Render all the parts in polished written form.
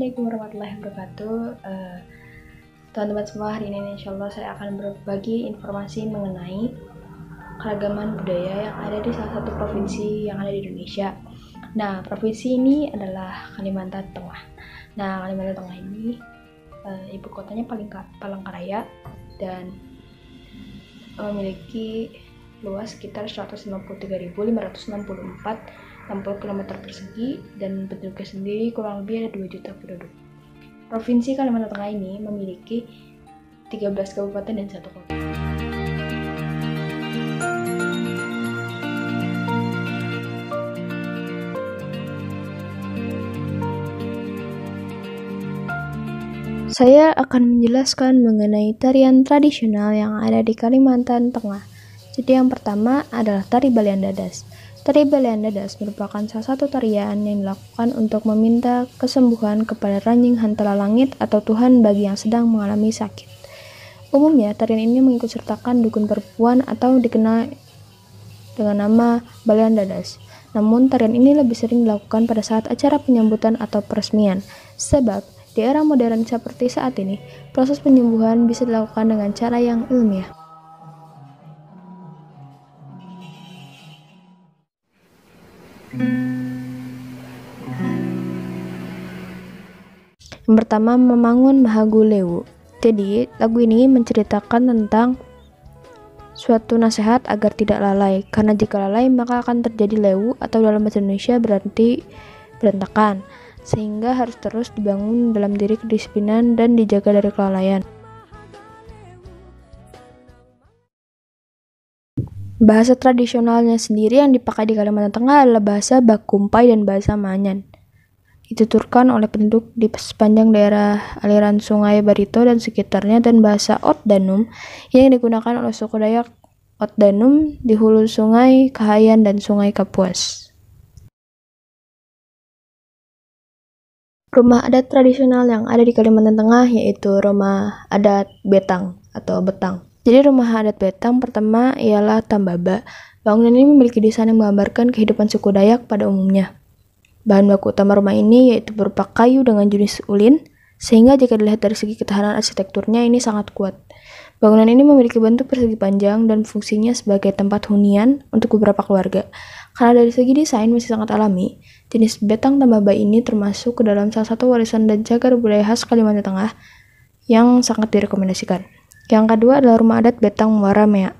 Assalamualaikum warahmatullahi wabarakatuh. Teman-teman semua, hari ini insya Allah saya akan berbagi informasi mengenai keragaman budaya yang ada di salah satu provinsi yang ada di Indonesia. Nah, provinsi ini adalah Kalimantan Tengah. Nah, Kalimantan Tengah ini ibu kotanya Palangkaraya dan memiliki luas sekitar 153.564 60 km persegi dan penduduknya sendiri kurang lebih ada 2 juta penduduk. Provinsi Kalimantan Tengah ini memiliki 13 kabupaten dan 1 kota. Saya akan menjelaskan mengenai tarian tradisional yang ada di Kalimantan Tengah. Jadi yang pertama adalah tari Balian Dadas. Tari Balian Dadas merupakan salah satu tarian yang dilakukan untuk meminta kesembuhan kepada Ranjing Hantala Langit atau Tuhan bagi yang sedang mengalami sakit. Umumnya, tarian ini mengikut sertakan dukun perempuan atau dikenal dengan nama Balian Dadas. Namun, tarian ini lebih sering dilakukan pada saat acara penyambutan atau peresmian, sebab di era modern seperti saat ini, proses penyembuhan bisa dilakukan dengan cara yang ilmiah. Yang pertama, Memangun Mahagu Lewu. Jadi, lagu ini menceritakan tentang suatu nasihat agar tidak lalai, karena jika lalai maka akan terjadi lewu atau dalam bahasa Indonesia berarti berantakan, sehingga harus terus dibangun dalam diri kedisiplinan dan dijaga dari kelalaian. Bahasa tradisionalnya sendiri yang dipakai di Kalimantan Tengah adalah bahasa Bakumpai dan bahasa Manyan. Dituturkan oleh penduduk di sepanjang daerah aliran Sungai Barito dan sekitarnya, dan bahasa Otdanum yang digunakan oleh suku Dayak Otdanum di hulu Sungai Kahayan dan Sungai Kapuas. Rumah adat tradisional yang ada di Kalimantan Tengah yaitu rumah adat Betang atau Betang. Jadi rumah adat Betang pertama ialah Tambaba. Bangunan ini memiliki desain yang menggambarkan kehidupan suku Dayak pada umumnya. Bahan baku utama rumah ini yaitu berupa kayu dengan jenis ulin, sehingga jika dilihat dari segi ketahanan arsitekturnya ini sangat kuat. Bangunan ini memiliki bentuk persegi panjang dan fungsinya sebagai tempat hunian untuk beberapa keluarga. Karena dari segi desain masih sangat alami, jenis Betang Tambaba ini termasuk ke dalam salah satu warisan dan cagar budaya khas Kalimantan Tengah yang sangat direkomendasikan. Yang kedua adalah rumah adat Betang Muara Mea.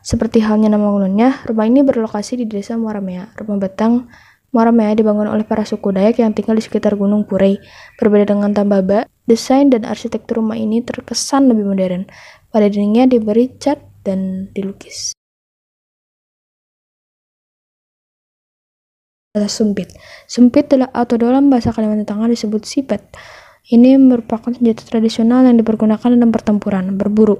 Seperti halnya nama bangunannya, rumah ini berlokasi di desa Muara Mea. Rumah Betang Muara Mea dibangun oleh para suku Dayak yang tinggal di sekitar Gunung Purei. Berbeda dengan Tambaba, desain dan arsitektur rumah ini terkesan lebih modern. Pada dindingnya diberi cat dan dilukis. Sumpit. Sumpit atau dalam bahasa Kalimantan Tengah disebut sipet. Ini merupakan senjata tradisional yang dipergunakan dalam pertempuran, berburu.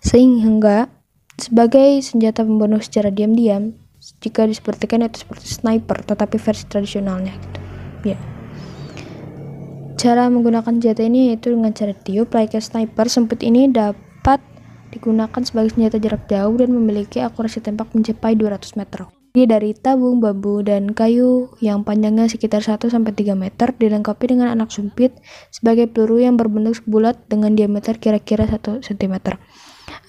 Sehingga sebagai senjata pembunuh secara diam-diam, jika disepertikan itu seperti sniper, tetapi versi tradisionalnya gitu. Ya. Cara menggunakan senjata ini yaitu dengan cara tiup layaknya sniper. Sumpit ini dapat digunakan sebagai senjata jarak jauh dan memiliki akurasi tembak mencapai 200 meter. Dari tabung bambu dan kayu yang panjangnya sekitar 1-3 meter, dilengkapi dengan anak sumpit sebagai peluru yang berbentuk bulat dengan diameter kira-kira 1 cm.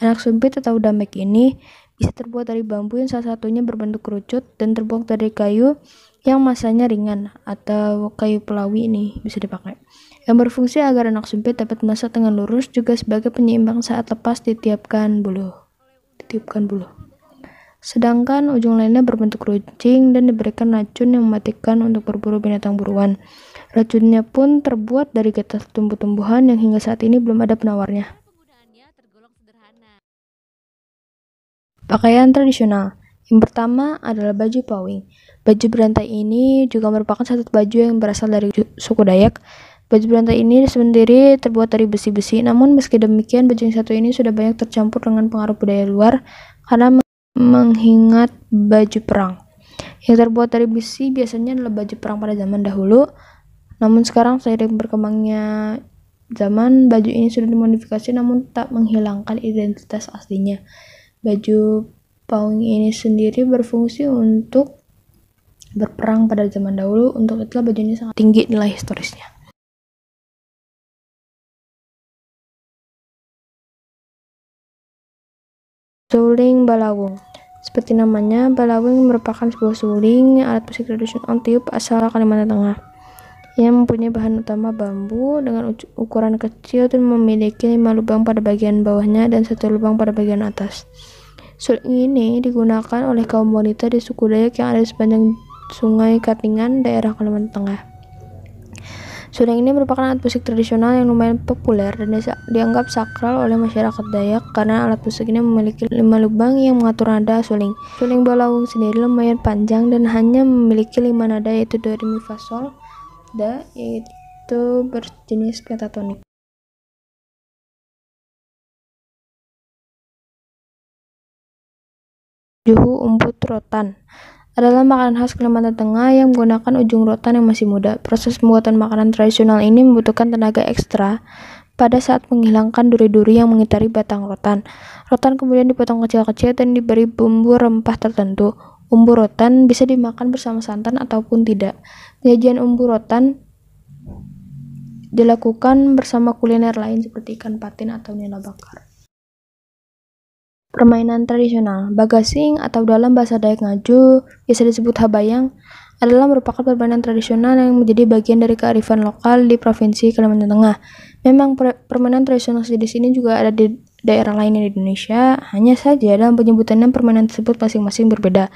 Anak sumpit atau damek ini bisa terbuat dari bambu yang salah satunya berbentuk kerucut dan terbuat dari kayu yang masanya ringan, atau kayu pelawi ini bisa dipakai, yang berfungsi agar anak sumpit dapat menasah dengan lurus, juga sebagai penyeimbang saat lepas ditiupkan buluh. Sedangkan ujung lainnya berbentuk runcing dan diberikan racun yang mematikan untuk berburu binatang buruan. Racunnya pun terbuat dari getah tumbuh-tumbuhan yang hingga saat ini belum ada penawarnya. Pakaian tradisional. Yang pertama adalah baju pawing. Baju berantai ini juga merupakan satu baju yang berasal dari suku Dayak. Baju berantai ini sendiri terbuat dari besi-besi, namun meski demikian baju yang satu ini sudah banyak tercampur dengan pengaruh budaya luar karena mengingat baju perang. Yang terbuat dari besi biasanya adalah baju perang pada zaman dahulu, namun sekarang seiring berkembangnya zaman, baju ini sudah dimodifikasi namun tak menghilangkan identitas aslinya. Baju pawing ini sendiri berfungsi untuk berperang pada zaman dahulu, untuk itulah baju ini sangat tinggi nilai historisnya. Suling balawung. Seperti namanya, balawung merupakan sebuah suling, alat musik tradisional tiup asal Kalimantan Tengah, yang mempunyai bahan utama bambu dengan ukuran kecil dan memiliki 5 lubang pada bagian bawahnya dan 1 lubang pada bagian atas. Suling ini digunakan oleh kaum wanita di suku Dayak yang ada di sepanjang Sungai Katingan, daerah Kalimantan Tengah. Suling ini merupakan alat musik tradisional yang lumayan populer dan dianggap sakral oleh masyarakat Dayak karena alat musik ini memiliki 5 lubang yang mengatur nada suling. Suling balawung sendiri lumayan panjang dan hanya memiliki 5 nada, yaitu do, re, mi, fa, sol, da, yaitu berjenis pentatonik. Juhu umput rotan adalah makanan khas Kalimantan Tengah yang menggunakan ujung rotan yang masih muda. Proses pembuatan makanan tradisional ini membutuhkan tenaga ekstra pada saat menghilangkan duri-duri yang mengitari batang rotan. Rotan kemudian dipotong kecil-kecil dan diberi bumbu rempah tertentu. Umbu rotan bisa dimakan bersama santan ataupun tidak. Penyajian umbu rotan dilakukan bersama kuliner lain seperti ikan patin atau nila bakar. Permainan tradisional, bagasing atau dalam bahasa Dayak Ngaju biasa disebut habayang adalah merupakan permainan tradisional yang menjadi bagian dari kearifan lokal di Provinsi Kalimantan Tengah. Memang permainan tradisional sejenis ini juga ada di daerah lainnya di Indonesia, hanya saja dalam penyebutannya permainan tersebut masing-masing berbeda.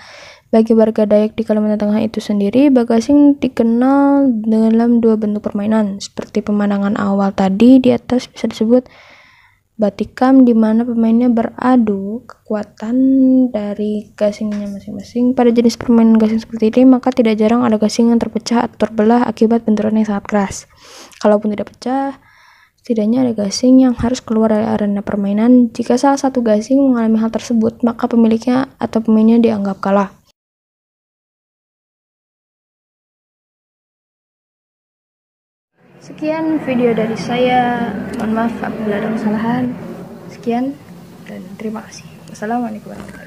Bagi warga Dayak di Kalimantan Tengah itu sendiri, bagasing dikenal dalam 2 bentuk permainan. Seperti pemandangan awal tadi di atas bisa disebut batikam, di mana pemainnya beradu kekuatan dari gasingnya masing-masing. Pada jenis permainan gasing seperti ini, maka tidak jarang ada gasing yang terpecah atau terbelah akibat benturan yang sangat keras. Kalaupun tidak pecah, setidaknya ada gasing yang harus keluar dari arena permainan. Jika salah satu gasing mengalami hal tersebut, maka pemiliknya atau pemainnya dianggap kalah. Sekian video dari saya. Mohon maaf apabila ada kesalahan. Sekian dan terima kasih. Wassalamualaikum warahmatullahi wabarakatuh.